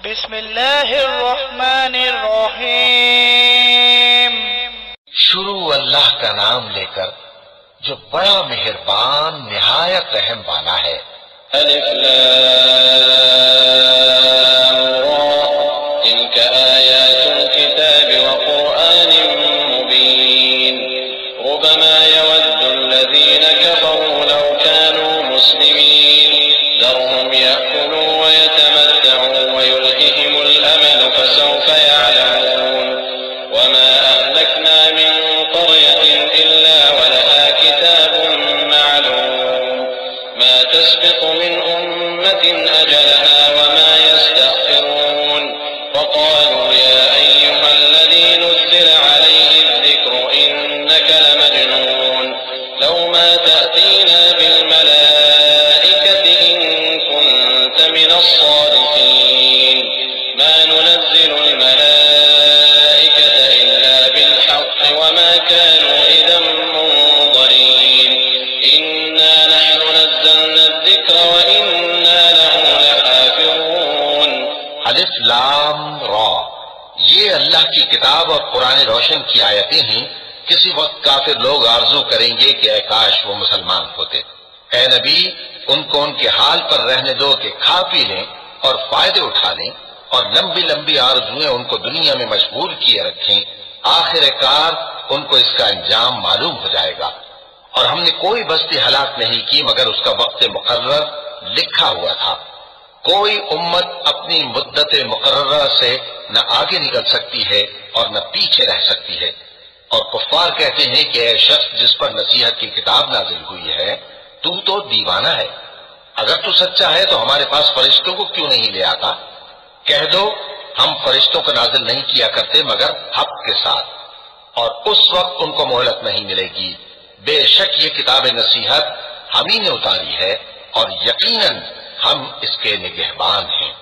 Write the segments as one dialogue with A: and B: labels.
A: بسم اللہ الرحمن الرحیم۔
B: شروع اللہ کا نام لے کر جو بڑا مہربان نہایت رحم والا ہے۔
C: الف لام را تلك آیات الكتاب وقرآن مبین ربما يود الذين كفروا لو كانوا مسلمين ذرهم يأكلوا ويتمتعوا ويلههم الأمل فسوف يعلمون وما أهلكنا من قرية إلا ولها كتاب معلوم ما تسبق من أمة أجلها وما يستأخرون وقالوا يا أيها الذي نزل عليه الذكر إنك لمجنون لو ما تأتينا بالملائكة إن كنت من الصادقين ما ننزل الملائكة إلا بالحق وما كانوا إذا منظرين إنا نحن نزلنا الذكر وإنا له لحافظون۔
B: الف لام را، یہ اللہ کی کتاب اور قرآن روشن کی آیتیں ہیں۔ کسی وقت کافر لوگ آرزو کریں گے کہ اے کاش وہ مسلمان ہوتے۔ اے نبی، ان کو ان کے حال پر رہنے دو کہ کھا پی لیں اور فائدے اٹھا لیں، اور لمبی لمبی آرزویں ان کو دنیا میں مشغول کیے رکھیں۔ آخر کار ان کو اس کا انجام معلوم ہو جائے گا۔ اور ہم نے کوئی بستی ہلاک نہیں کی مگر اس کا وقت مقرر لکھا ہوا تھا۔ کوئی امت اپنی مدت مقررہ سے نہ آگے نکل سکتی ہے اور نہ پیچھے رہ سکتی ہے۔ اور کفار کہتے ہیں کہ اے شخص جس پر نصیحت کی کتاب نازل ہوئی ہے تو دیوانہ ہے، اگر تو سچا ہے تو ہمارے پاس فرشتوں کو کیوں نہیں لے آتا؟ کہہ دو ہم فرشتوں کو نازل نہیں کیا کرتے مگر حق کے ساتھ، اور اس وقت ان کو مہلت نہیں ملے گی۔ بے شک یہ کتاب نصیحت ہم ہی نے اتاری ہے اور یقیناً ہم اس کے نگہبان ہیں۔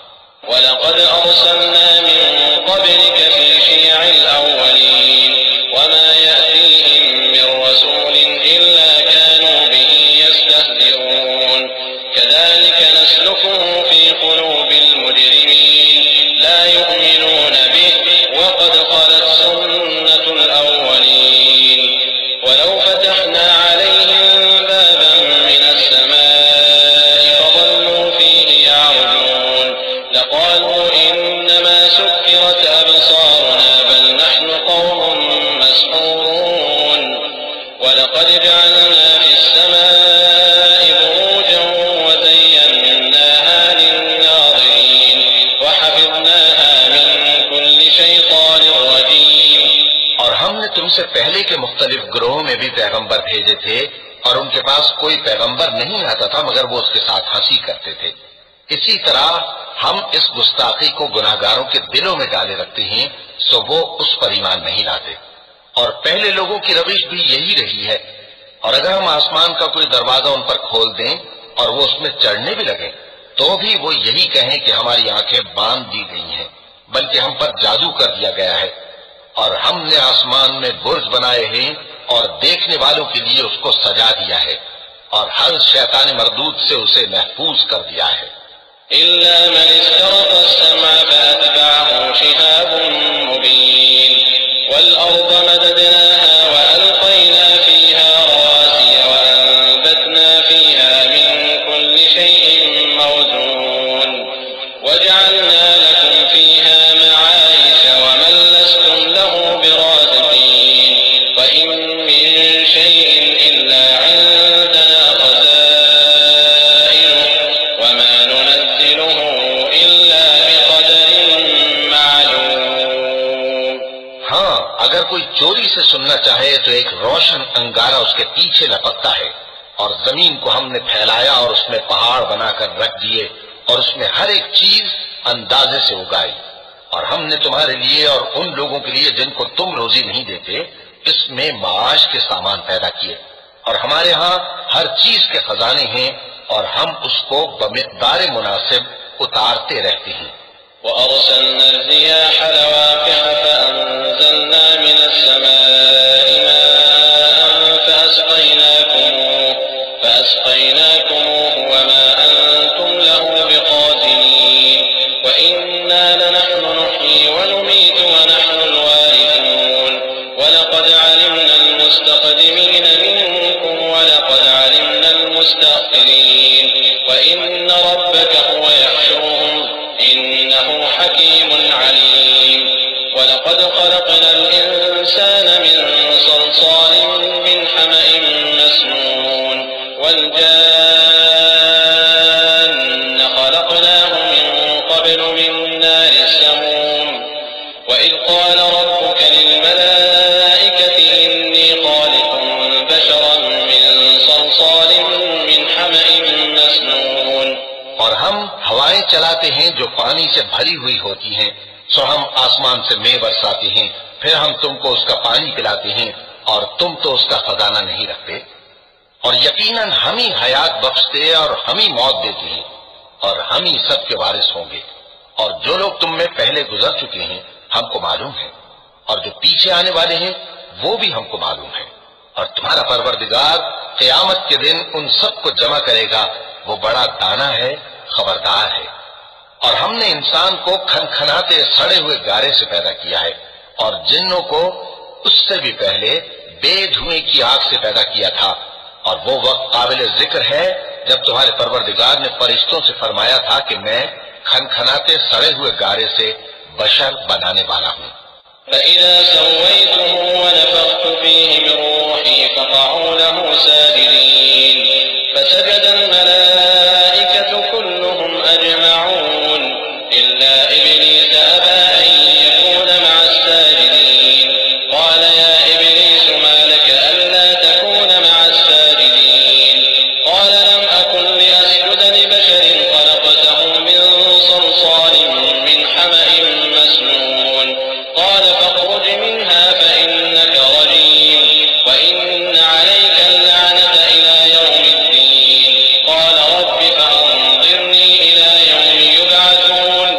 C: وَلَقَدْ أَرْسَلْنَا مِن قَبْلِكَ فِي شِيَعِ الْأَوَّلِينَ وَمَا يَأْتِيهِم مِّن رَّسُولٍ إِلَّا كَانُوا بِهِ يَسْتَهْزِئُونَ كَذَلِكَ نَسْلُكُهُ فِي قُلُوبِ الْمُجْرِمِينَ لَا يُؤْمِنُونَ بِهِ وَقَدْ خَلَتْ سُنَّةُ الْأَوَّلِينَ وَلَوْ فَتَحْنَا عَلَيْهِم بَابًا مِّنَ السَّمَاءِ فَظَلُّوا فِيهِ يَعْرُجُونَ لَقَالُوا إِنَّمَا سُكِّرَتْ أَبْصَارُنَا بَلْ نَحْنُ قَوْمٌ مَّسْحُورُونَ وَلَقَدْ جَعَلْنَا فِي السَّمَاءِ بُرُوجًا وَزَيَّنَّاهَا لِلنَّاظِرِينَ وَحَفِظْنَاهَا مِن كُلِّ شَيْطَانٍ رَّجِيمٍ۔
B: اور ہم نے تم سے پہلے کے مختلف گروہوں میں بھی پیغمبر بھیجے تھے، اور ان کے پاس کوئی پیغمبر نہیں آتا تھا مگر وہ اس کے ساتھ ہنسی کرتے تھے۔ اسی طرح ہم اس گستاخی کو گناہگاروں کے دلوں میں ڈالے رکھتے ہیں سو وہ اس پر ایمان نہیں لاتے۔ اور پہلے لوگوں کی روش بھی یہی رہی ہے، اور اگر ہم آسمان کا کوئی دروازہ ان پر کھول دیں اور وہ اس میں چڑھنے بھی لگیں تو بھی وہ یہی کہیں کہ ہماری آنکھیں باندھ دی گئی ہیں، بلکہ ہم پر جادو کر دیا گیا ہے۔ اور ہم نے آسمان میں برج بنائے ہیں اور دیکھنے والوں کے لیے اس کو سجا دیا ہے، اور ہر شیطان مردود سے اسے محفوظ کر دیا ہے۔
C: إِلَّا مَنِ اسْتَرَقَ السَّمْعَ فَأَتْبَعَهُ شِهَابٌ مُّبِينٌ وَالْأَرْضَ مَدَدْنَاهَا وَأَلْقَيْنَا فِيهَا رَوَاسِيَ وَأَنبَتْنَا فِيهَا مِن كُلِّ شَيْءٍ مَّوْزُونٍ وَجَعَلْنَا لَكُمْ فِيهَا مَعَايِشَ وَمَن لَّسْتُمْ لَهُ بِرَازِقِينَ وَإِن مِّن شَيْءٍ إِلَّا عِندَنَا خَزَائِنُهُ وَمَا نُنَزِّلُهُ إِلَّا بِقَدَرٍ مَّعْلُومٍ۔
B: ہاں، اگر کوئی چوری سے سننا چاہے تو ایک روشن انگارہ اس کے پیچھے لپکتا ہے، اور زمین کو ہم نے پھیلایا اور اس میں پہاڑ بنا کر رکھ دیے اور اس میں ہر ایک چیز اندازے سے اگائی، اور ہم نے تمہارے لیے اور ان لوگوں کے لیے جن کو تم روزی نہیں دیتے اس میں معاش کے سامان پیدا کیے، اور ہمارے ہاں ہر چیز کے خزانے ہیں اور ہم اس کو بمقدار مناسب اتارتے رہتے ہیں۔
C: وَأَرْسَلْنَا الرِّيَاحَ لَوَاقِحَ فَأَنزَلْنَا مِنَ السَّمَاءِ مَاءً فَأَسْقَيْنَاكُمُوهُ وَمَا أَنتُمْ لَهُ بِقَادِرِينَ وَإِنَّا وإنا لنحن نحيي ونميت ونحن الوارثون ولقد علمنا المستقدمين منكم ولقد علمنا المستأخرين وإن ربك هو يحشرهم إنه حكيم عليم ولقد خلقنا الإنسان من صلصال من حمأ مسنون والجان خلقناه من قبل من نار السموم وإذ قال ربك للملائكة إني خالق بشرا من صلصال من حمأ مسنون
B: اور ہم ہوائیں چلاتے ہیں جو پانی سے بھری ہوئی ہوتی ہیں، سو ہم آسمان سے مے برساتے ہیں، پھر ہم تم کو اس کا پانی پلاتے ہیں اور تم تو اس کا خزانہ نہیں رکھتے۔ اور یقیناً ہم ہی حیات بخشتے اور ہم ہی موت دیتے ہیں اور ہم ہی سب کے وارث ہوں گے، اور جو لوگ تم میں پہلے گزر چکے ہیں ہم کو معلوم ہے، اور جو پیچھے آنے والے ہیں وہ بھی ہم کو معلوم ہے، اور تمہارا پروردگار قیامت کے دن ان سب کو جمع کرے گا، وہ بڑا دانا ہے، خبردار ہے۔ اور ہم نے انسان کو کھنکھناتے سڑے ہوئے گارے سے پیدا کیا ہے، اور جنوں کو اس سے بھی پہلے بے دھوئیں کی آگ سے پیدا کیا تھا، اور وہ وقت قابل ذکر ہے جب تمہارے پروردگار نے فرشتوں سے فرمایا تھا کہ میں کھنکھناتے سڑے ہوئے گارے سے بشر بنانے والا ہوں۔
C: فإذا سويته ونفخت فيه من روحي فقعوا له ساجدين فسجد الملائكة كلهم أجمعون إلا إبليس أبى أن يكون مع الساجدين قال يا إبليس ما لك ألا تكون مع الساجدين قال لم أكن لأسجد لبشر خلقته من صلصال من حمأ مسنون قال فاخرج منها فإنك رجيم وإن عليك اللعنة إلى يوم الدين قال رب فأنظرني إلى يوم يبعثون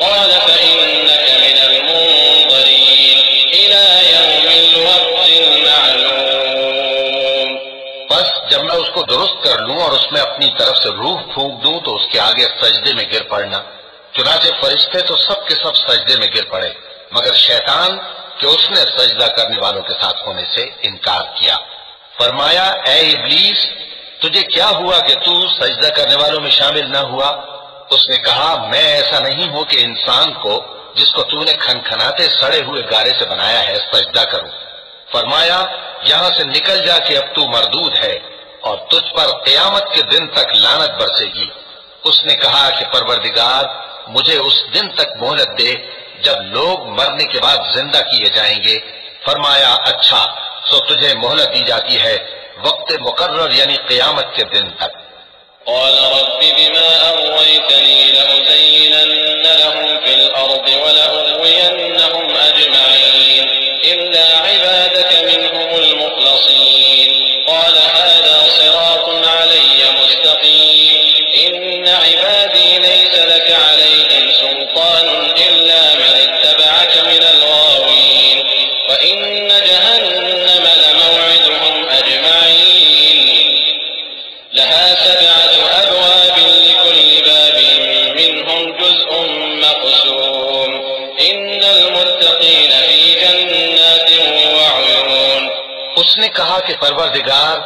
C: قال فإنك من المنظرين إلى يوم الوقت المعلوم۔
B: بس جب میں اس کو درست کر لوں اور اس میں اپنی طرف سے روح پھونک دوں تو اس کے آگے سجدے میں گر پڑنا۔ چنانچہ فرشتے تو سب کے سب سجدے میں گر پڑے مگر شیطان کہ اس نے سجدہ کرنے والوں کے ساتھ ہونے سے انکار کیا۔ فرمایا اے ابلیس تجھے کیا ہوا کہ تو سجدہ کرنے والوں میں شامل نہ ہوا؟ اس نے کہا میں ایسا نہیں ہوں کہ انسان کو جس کو تو نے کھنکھناتے سڑے ہوئے گارے سے بنایا ہے سجدہ کروں۔ فرمایا یہاں سے نکل جا کہ اب تو مردود ہے اور تجھ پر قیامت کے دن تک لعنت برسے گی۔ اس نے کہا کہ پروردگار مجھے اس دن تک مہلت دے جب لوگ مرنے کے بعد زندہ کیے جائیں گے۔ فرمایا اچھا سو تجھے مہلت دی جاتی ہے وقت مقرر یعنی قیامت کے دن تک۔
C: قال رب بما أغويتني لأزينن لهم في الأرض ولأغوينهم أجمعين إلا عبادك منهم المخلصين قال هذا صراط علي مستقيم إن عبادي ليس لك عليهم سلطان إلا من اتبعك من الغاوين وإن جهنم لموعدهم أجمعين لها 7 أبواب لكل باب منهم جزء مقسوم إن المتقين في جنات وعيون۔
B: اس نے کہا کہ پروردگار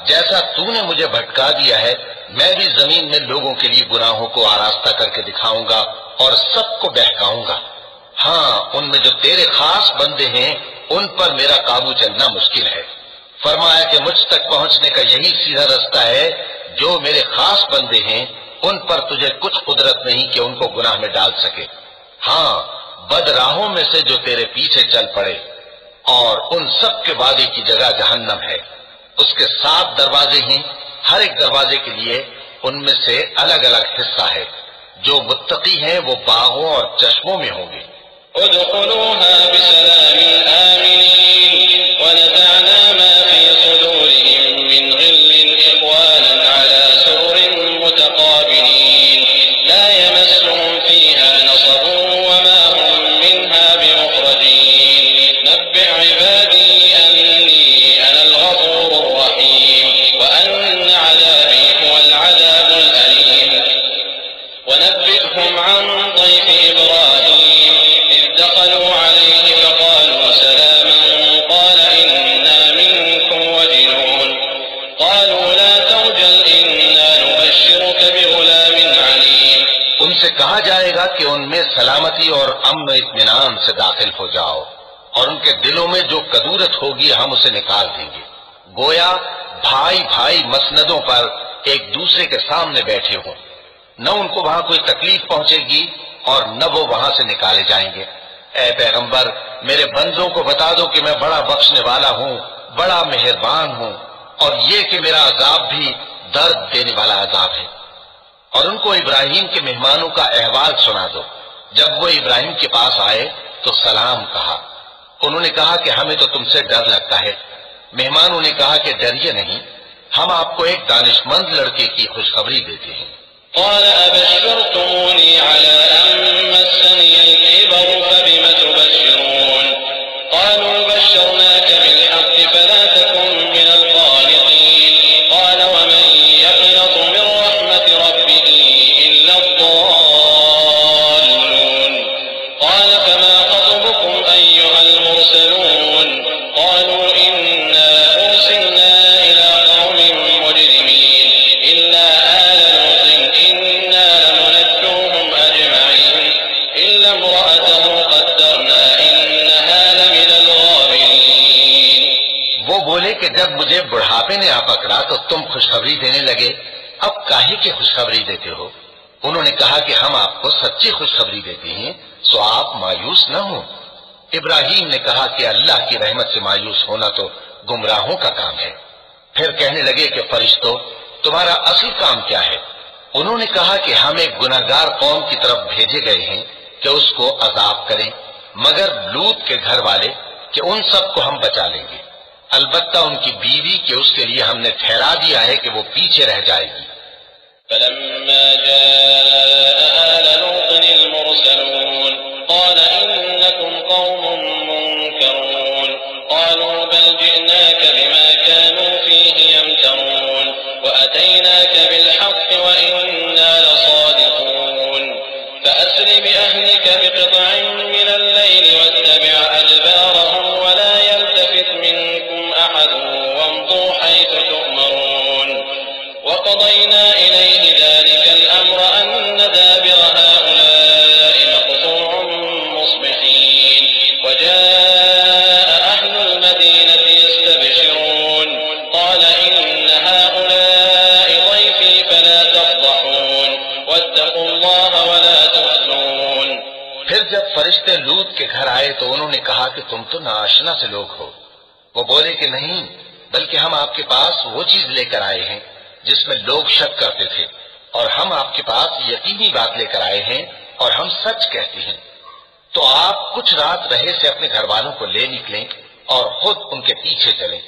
B: جیسا تو نے مجھے بھٹکا دیا ہے میں بھی زمین میں لوگوں کے لیے گناہوں کو آراستہ کر کے دکھاؤں گا اور سب کو بہکاؤں گا۔ ہاں ان میں جو تیرے خاص بندے ہیں ان پر میرا قابو چلنا مشکل ہے۔ فرمایا کہ مجھ تک پہنچنے کا یہی سیدھا رستہ ہے، جو میرے خاص بندے ہیں ان پر تجھے کچھ قدرت نہیں کہ ان کو گناہ میں ڈال سکے۔ ہاں بد راہوں میں سے جو تیرے پیچھے چل پڑے، اور ان سب کے وعدے کی جگہ جہنم ہے۔ اس کے 7 دروازے ہیں، ہر ایک دروازے کے لیے ان میں سے الگ الگ حصہ ہے۔ جو متقی ہیں وہ باغوں اور چشموں میں ہوں گے۔
C: ادخلوها بسلام آمنين ونزعنا ما في صدورهم من غل إخوانا على سرر متقابلين لا يمسهم فيها نصب وما هم منها بمخرجين نبئ عبادي أني أنا الغفور الرحيم وأن عذابي هو العذاب الأليم ونبئهم عن ضيف إبراهيم
B: ان میں سلامتی اور امن و اطمینان سے داخل ہو جاؤ، اور ان کے دلوں میں جو کدورت ہوگی ہم اسے نکال دیں گے، گویا بھائی بھائی مسندوں پر ایک دوسرے کے سامنے بیٹھے ہوں، نہ ان کو وہاں کوئی تکلیف پہنچے گی اور نہ وہ وہاں سے نکالے جائیں گے۔ اے پیغمبر، میرے بندوں کو بتا دو کہ میں بڑا بخشنے والا ہوں، بڑا مہربان ہوں، اور یہ کہ میرا عذاب بھی درد دینے والا عذاب ہے۔ اور ان کو ابراہیم کے مہمانوں کا احوال سنا دو۔ جب وہ ابراہیم کے پاس آئے تو سلام کہا۔ انہوں نے کہا کہ ہمیں تو تم سے ڈر لگتا ہے۔ مہمانوں نے کہا کہ ڈریے نہیں، ہم آپ کو ایک دانشمند لڑکے کی خوشخبری دیتے ہیں۔
C: قال أبشرتموني على أن مسني الكبر فبم تبشرون قالوا بشرناك بالحق فلا تكن من القانطين قال ومن يقنط من رحمة ربه إلا الضالون قال فما خطبكم أيها المرسلون قالوا إنا أرسلنا إلى قوم مجرمين إلا آل لوط إنا لمنجوهم أجمعين إلا امرأته قدرنا إنها لمن الغابرين۔
B: وہ بولے کہ جب مجھے بڑھاپے نے آ پکڑا تو تم خوشخبری دینے لگے، اب کاہے کی خوشخبری دیتے ہو؟ انہوں نے کہا کہ ہم آپ کو سچی خوشخبری دیتے ہیں، سو آپ مایوس نہ ہوں۔ ابراہیم نے کہا کہ اللہ کی رحمت سے مایوس ہونا تو گمراہوں کا کام ہے۔ پھر کہنے لگے کہ فرشتوں، تمہارا اصل کام کیا ہے؟ انہوں نے کہا کہ ہم ایک گناہگار قوم کی طرف بھیجے گئے ہیں کہ اس کو عذاب کریں، مگر لوط کے گھر والے کہ ان سب کو ہم بچا لیں گے، البتہ ان کی بیوی کہ اس کے لیے ہم نے ٹھہرا دیا ہے کہ وہ پیچھے رہ جائے گی۔
C: فلما جاء آل لوط المرسلون قال إنكم قوم منكرون قالوا بل جئناك بما كانوا فيه يمترون وأتيناك بالحق وإنا لصادقون فأسر بأهلك بقطع من الليل واتبع أدبارهم ولا يلتفت منكم أحد وامضوا حيث تؤمرون وقضينا إليه ذلك الأمر أن دابر هؤلاء مقطوع مصبحين وجاء أهل المدينة يستبشرون قال إن هؤلاء ضيفي فلا تفضحون واتقوا الله ولا تخزون۔
B: پھر جب فرشتے لوط کے گھر آئے تو انہوں نے کہا کہ تم تو ناآشنا سے لوگ ہو۔ وہ بولے کہ نہیں، بلکہ ہم آپ کے پاس وہ چیز لے کر آئے ہیں جس میں لوگ شک کرتے تھے، اور ہم آپ کے پاس یقینی بات لے کر آئے ہیں اور ہم سچ کہتے ہیں۔ تو آپ کچھ رات رہے سے اپنے گھر والوں کو لے نکلیں اور خود ان کے پیچھے چلیں،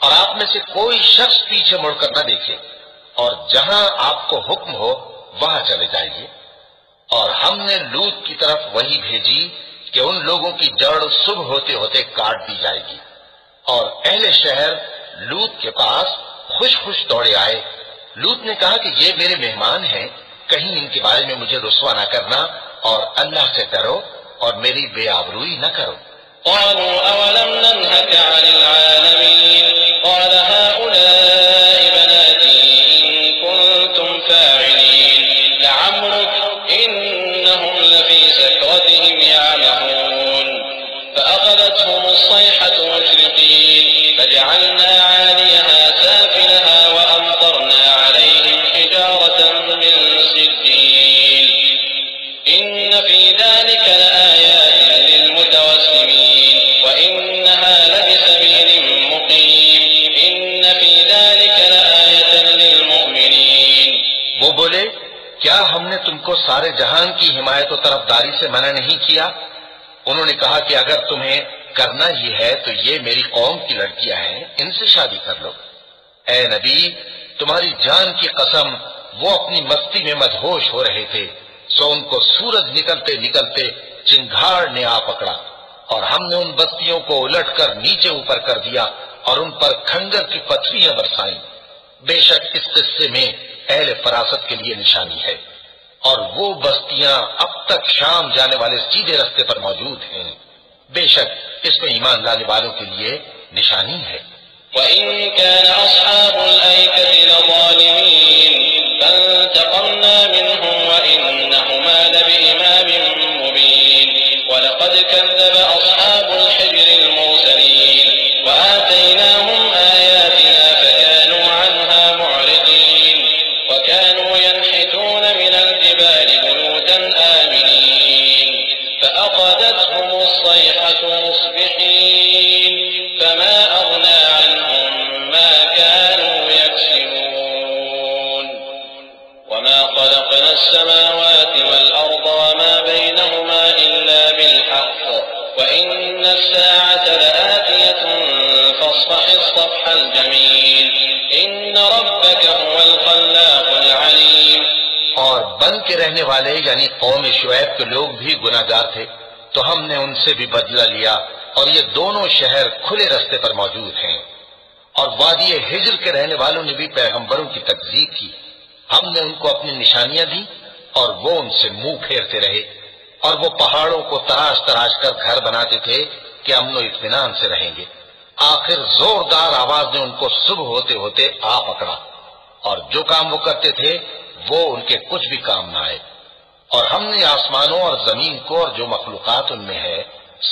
B: اور آپ میں سے کوئی شخص پیچھے مڑ کر نہ دیکھے، اور جہاں آپ کو حکم ہو وہاں چلے جائیے۔ اور ہم نے لوط کی طرف وہی بھیجی کہ ان لوگوں کی جڑ صبح ہوتے ہوتے کاٹ دی جائے گی۔ اور اہل شہر لوط کے پاس خوش خوش دوڑے آئے۔ لوط نے کہا کہ یہ میرے مہمان ہیں، کہیں ان کے بارے میں مجھے رسوا نہ کرنا، اور اللہ سے ڈرو اور میری بے آبروئی نہ کرو۔
C: قالوا أولم ننهك عن العالمين قال هؤلاء بناتي إن كنتم فاعلين لعمرك إنهم لفي سكرتهم يعمهون فأخذتهم الصيحة مشرقين فجعلنا عاليها سافلها وأمطرنا عليهم حجارة من سجيل إن في ذلك لآيات للمتوسمين وإنها لبسبيل مقيم إن في ذلك لآية للمؤمنين۔
B: وہ بولے کیا ہم نے تم کو سارے جہان کی حمایت و طرفداری سے منع نہیں کیا؟ انہوں نے کہا کہ اگر تمہیں کرنا ہی ہے تو یہ میری قوم کی لڑکیاں ہیں، ان سے شادی کر لو۔ اے نبی، تمہاری جان کی قسم وہ اپنی مستی میں مدہوش ہو رہے تھے، سو ان کو سورج نکلتے نکلتے چنگھاڑ نے آ پکڑا، اور ہم نے ان بستیوں کو الٹ کر نیچے اوپر کر دیا اور ان پر کھنگر کی پتھریاں برسائیں۔ بے شک اس قصے میں اہل فراست کے لیے نشانی ہے، اور وہ بستیاں اب تک شام جانے والے سیدھے رستے پر موجود ہیں۔ بے شک اس میں ایمان لانے والوں کے لیے نشانی ہے۔
C: وَإِن كَانَ أَصْحَابُ الْأَيْكَةِ لَظَالِمِينَ فَانْتَقَمْنَا مِنْهُمْ وَإِنَّهُمَا لَبِإِمَامٍ فأخذتهم الصيحة مصبحين فما أغنى عنهم ما كانوا يكسبون وما خلقنا السماوات والأرض وما بينهما إلا بالحق وإن الساعة لآتية فاصفح الصفح الجميل إن ربك هو الخلاق العليم.
B: اور بن کے رہنے والے یعنی قوم شعیب کے لوگ بھی گناہگار تھے تو ہم نے ان سے بھی بدلہ لیا، اور یہ دونوں شہر کھلے رستے پر موجود ہیں۔ اور وادی ہجر کے رہنے والوں نے بھی پیغمبروں کی تکذیب کی، ہم نے ان کو اپنی نشانیاں دی اور وہ ان سے منہ پھیرتے رہے، اور وہ پہاڑوں کو تراش تراش کر گھر بناتے تھے کہ امن و اطمینان سے رہیں گے۔ آخر زوردار آواز نے ان کو صبح ہوتے ہوتے آ پکڑا، اور جو کام وہ کرتے تھے وہ ان کے کچھ بھی کام نہ آئے۔ اور ہم نے آسمانوں اور زمین کو اور جو مخلوقات ان میں ہے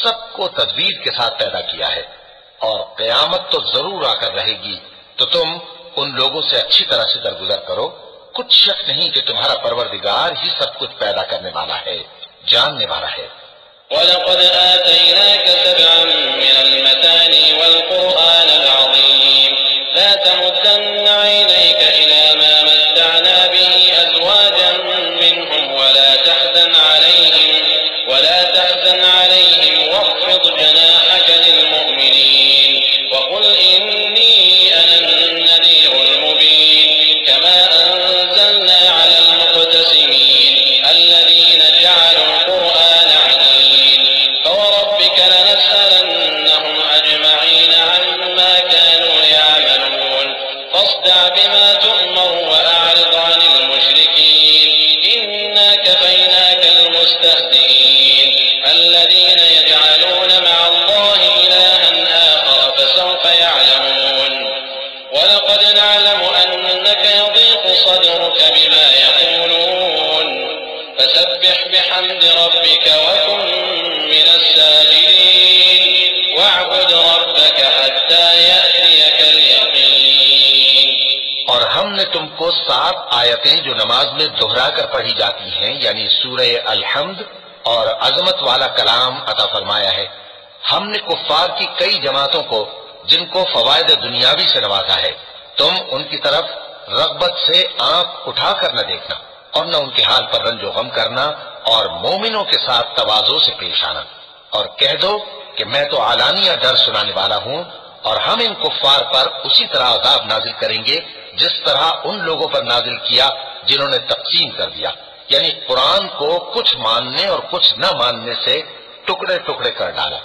B: سب کو تدبیر کے ساتھ پیدا کیا ہے، اور قیامت تو ضرور آ کر رہے گی، تو تم ان لوگوں سے اچھی طرح سے درگزر کرو۔ کچھ شک نہیں کہ تمہارا پروردگار ہی سب کچھ پیدا کرنے والا ہے، جاننے والا ہے۔
C: وَلَقَدْ آتَيْنَاكَ سَبْعًا مِّنَ الْمَثَانِي وَالْقُرْآنَ الْعَظِيمَ لَا تَمُدَّنَّ عَيْنَيْكَ إِلَىٰ مَا مَتَّعْنَا بِهِ أَزْوَاجًا مِّنْهُمْ وَلَا تَحْزَنْ عَلَيْهِمْ وَاخْفِضْ جَنَاحَكَ لِلْمُؤْمِنِينَ وَقُلْ إِنِّي أَنَا النَّذِيرُ الْمُبِينُ كَمَا أَنزَلْنَا عَلَى الْمُقْتَسِمِينَ الَّذِينَ جَعَلُوا الْقُرْآنَ عِضِينَ فَوَرَبِّكَ لَنَسْأَلَنَّهُمْ أَجْمَعِينَ عَمَّا كَانُوا يَعْمَلُونَ فَاصْدَعْ بِمَا تُؤْمَرُ وَأَعْرِضْ عَنِ الْمُشْرِكِينَ إِنَّا كَفَيْنَاكَ الْمُسْتَهْزِئِينَ الَّذِينَ يَجْعَلُونَ مَعَ اللَّهِ إِلَٰهًا آخَرَ فَسَوْفَ يَعْلَمُونَ وَلَقَدْ نَعْلَمُ أَنَّكَ يَضِيقُ صَدْرُكَ بِمَا يَقُولُونَ فَسَبِّحْ بِحَمْدِ رَبِّكَ وَكُن مِّنَ السَّاجِدِينَ وَاعْبُدْ رَبَّكَ حَتَّىٰ يَأْتِيَكَ الْيَقِينُ۔
B: اور ہم نے تم کو 7 آیتیں جو نماز میں دہرا کر پڑھی جاتی ہیں یعنی سورہ الحمد اور عظمت والا کلام عطا فرمایا ہے۔ ہم نے کفار کی کئی جماعتوں کو جن کو فوائد دنیاوی سے نوازا ہے، تم ان کی طرف رغبت سے آنکھ اٹھا کر نہ دیکھنا اور نہ ان کے حال پر رنج و غم کرنا، اور مومنوں کے ساتھ تواضع سے پیش آنا، اور کہہ دو کہ میں تو اعلانیہ ڈر سنانے والا ہوں، اور ہم ان کفار پر اسی طرح عذاب نازل کریں گے جس طرح ان لوگوں پر نازل کیا جنہوں نے تقسیم کر دیا، یعنی قرآن کو کچھ ماننے اور کچھ نہ ماننے سے ٹکڑے ٹکڑے کر ڈالا۔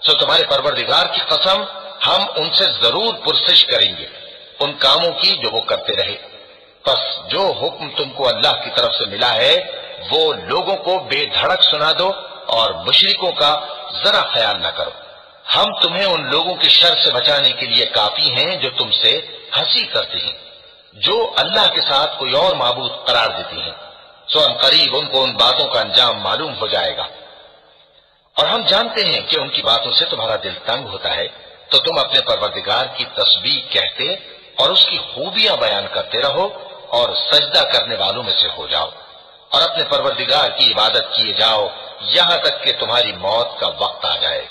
B: سو تمہارے پروردگار کی قسم ہم ان سے ضرور پرسش کریں گے ان کاموں کی جو وہ کرتے رہے۔ پس جو حکم تم کو اللہ کی طرف سے ملا ہے وہ لوگوں کو بے دھڑک سنا دو، اور مشرکوں کا ذرا خیال نہ کرو۔ ہم تمہیں ان لوگوں کی شر سے بچانے کے لیے کافی ہیں جو تم سے ہنسی کرتے ہیں، جو اللہ کے ساتھ کوئی اور معبود قرار دیتی ہیں، سو ان قریب ان کو ان باتوں کا انجام معلوم ہو جائے گا۔ اور ہم جانتے ہیں کہ ان کی باتوں سے تمہارا دل تنگ ہوتا ہے، تو تم اپنے پروردگار کی تسبیح کہتے اور اس کی خوبیاں بیان کرتے رہو، اور سجدہ کرنے والوں میں سے ہو جاؤ، اور اپنے پروردگار کی عبادت کیے جاؤ یہاں تک کہ تمہاری موت کا وقت آ جائے۔